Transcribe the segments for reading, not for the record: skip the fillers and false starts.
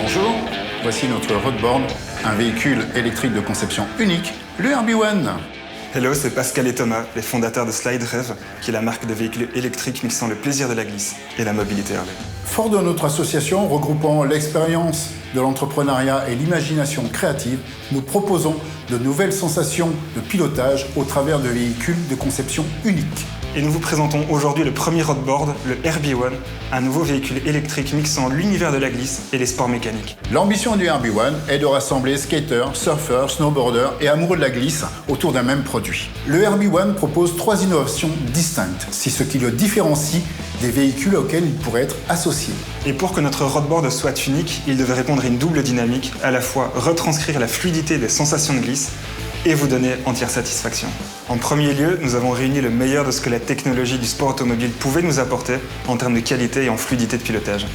Bonjour, voici notre roadboard, un véhicule électrique de conception unique, le RB1. Hello, c'est Pascal et Thomas, les fondateurs de Slide Rev, qui est la marque de véhicules électriques mixant le plaisir de la glisse et la mobilité Harley. Fort de notre association regroupant l'expérience de l'entrepreneuriat et l'imagination créative, nous proposons de nouvelles sensations de pilotage au travers de véhicules de conception unique. Et nous vous présentons aujourd'hui le premier roadboard, le RB1, un nouveau véhicule électrique mixant l'univers de la glisse et les sports mécaniques. L'ambition du RB1 est de rassembler skaters, surfers, snowboarders et amoureux de la glisse autour d'un même produit. Le RB1 propose 3 innovations distinctes, c'est ce qui le différencie des véhicules auxquels il pourrait être associé. Et pour que notre roadboard soit unique, il devait répondre à une double dynamique, à la fois retranscrire la fluidité des sensations de glisse et vous donner entière satisfaction. En premier lieu, nous avons réuni le meilleur de ce que la technologie du sport automobile pouvait nous apporter en termes de qualité et en fluidité de pilotage.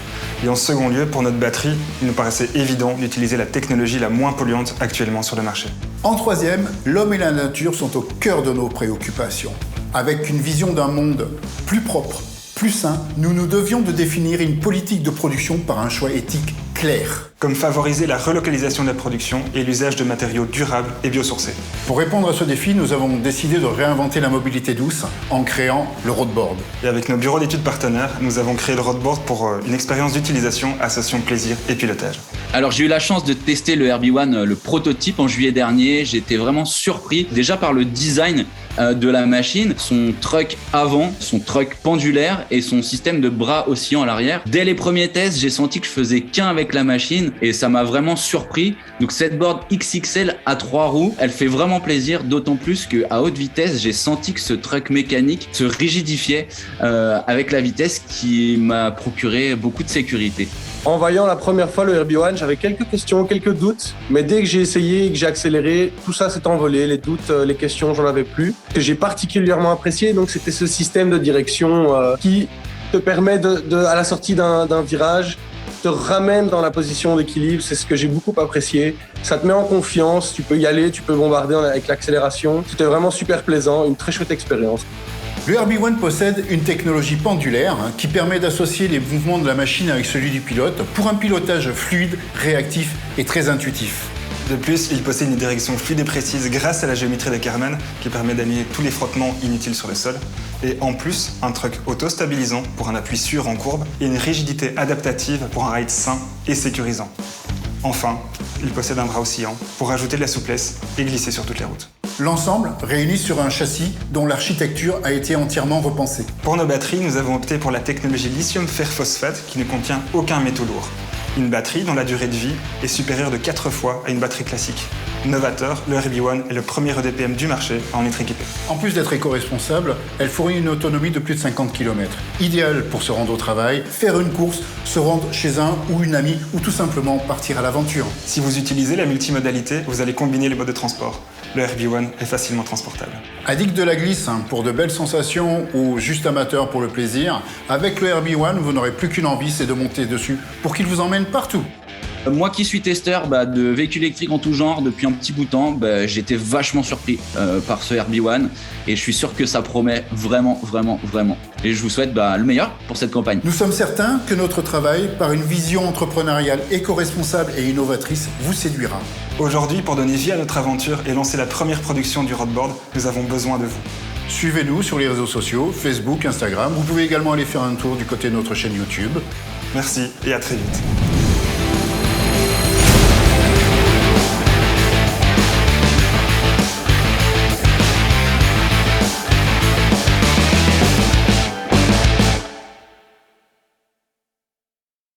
Et en second lieu, pour notre batterie, il nous paraissait évident d'utiliser la technologie la moins polluante actuellement sur le marché. En troisième, l'homme et la nature sont au cœur de nos préoccupations. Avec une vision d'un monde plus propre, plus sain, nous nous devions de définir une politique de production par un choix éthique clair. Comme favoriser la relocalisation de la production et l'usage de matériaux durables et biosourcés. Pour répondre à ce défi, nous avons décidé de réinventer la mobilité douce en créant le roadboard. Et avec nos bureaux d'études partenaires, nous avons créé le roadboard pour une expérience d'utilisation associant plaisir et pilotage. Alors j'ai eu la chance de tester le RB1, le prototype en juillet dernier. J'étais vraiment surpris déjà par le design de la machine, son truck avant, son truck pendulaire et son système de bras oscillant à l'arrière. Dès les premiers tests, j'ai senti que je faisais qu'un avec la machine et ça m'a vraiment surpris. Donc cette board XXL à 3 roues, elle fait vraiment plaisir, d'autant plus qu'à haute vitesse, j'ai senti que ce truck mécanique se rigidifiait avec la vitesse qui m'a procuré beaucoup de sécurité. En voyant la première fois le RB1, j'avais quelques questions, quelques doutes, mais dès que j'ai essayé et que j'ai accéléré, tout ça s'est envolé, les doutes, les questions, j'en avais plus. Ce que j'ai particulièrement apprécié, donc, c'était ce système de direction qui te permet à la sortie d'un virage, te ramène dans la position d'équilibre, c'est ce que j'ai beaucoup apprécié. Ça te met en confiance, tu peux y aller, tu peux bombarder avec l'accélération. C'était vraiment super plaisant, une très chouette expérience. Le RB1 possède une technologie pendulaire qui permet d'associer les mouvements de la machine avec celui du pilote pour un pilotage fluide, réactif et très intuitif. De plus, il possède une direction fluide et précise grâce à la géométrie de Kármán qui permet d'annuler tous les frottements inutiles sur le sol. Et en plus, un truck auto-stabilisant pour un appui sûr en courbe et une rigidité adaptative pour un ride sain et sécurisant. Enfin, il possède un bras oscillant pour ajouter de la souplesse et glisser sur toutes les routes. L'ensemble réuni sur un châssis dont l'architecture a été entièrement repensée. Pour nos batteries, nous avons opté pour la technologie lithium fer phosphate qui ne contient aucun métaux lourd. Une batterie dont la durée de vie est supérieure de 4 fois à une batterie classique. Novateur, le RB1 est le premier EDPM du marché à en être équipé. En plus d'être éco-responsable, elle fournit une autonomie de plus de 50 km. Idéale pour se rendre au travail, faire une course, se rendre chez un ou une amie ou tout simplement partir à l'aventure. Si vous utilisez la multimodalité, vous allez combiner les modes de transport. Le RB1 est facilement transportable. Addict de la glisse pour de belles sensations ou juste amateur pour le plaisir, avec le RB1, vous n'aurez plus qu'une envie, c'est de monter dessus pour qu'il vous emmène partout. Moi qui suis testeur de véhicules électriques en tout genre depuis un petit bout de temps, j'étais vachement surpris par ce RB1 et je suis sûr que ça promet vraiment. Et je vous souhaite le meilleur pour cette campagne. Nous sommes certains que notre travail, par une vision entrepreneuriale éco-responsable et innovatrice, vous séduira. Aujourd'hui, pour donner vie à notre aventure et lancer la première production du roadboard, nous avons besoin de vous. Suivez-nous sur les réseaux sociaux, Facebook, Instagram. Vous pouvez également aller faire un tour du côté de notre chaîne YouTube. Merci et à très vite.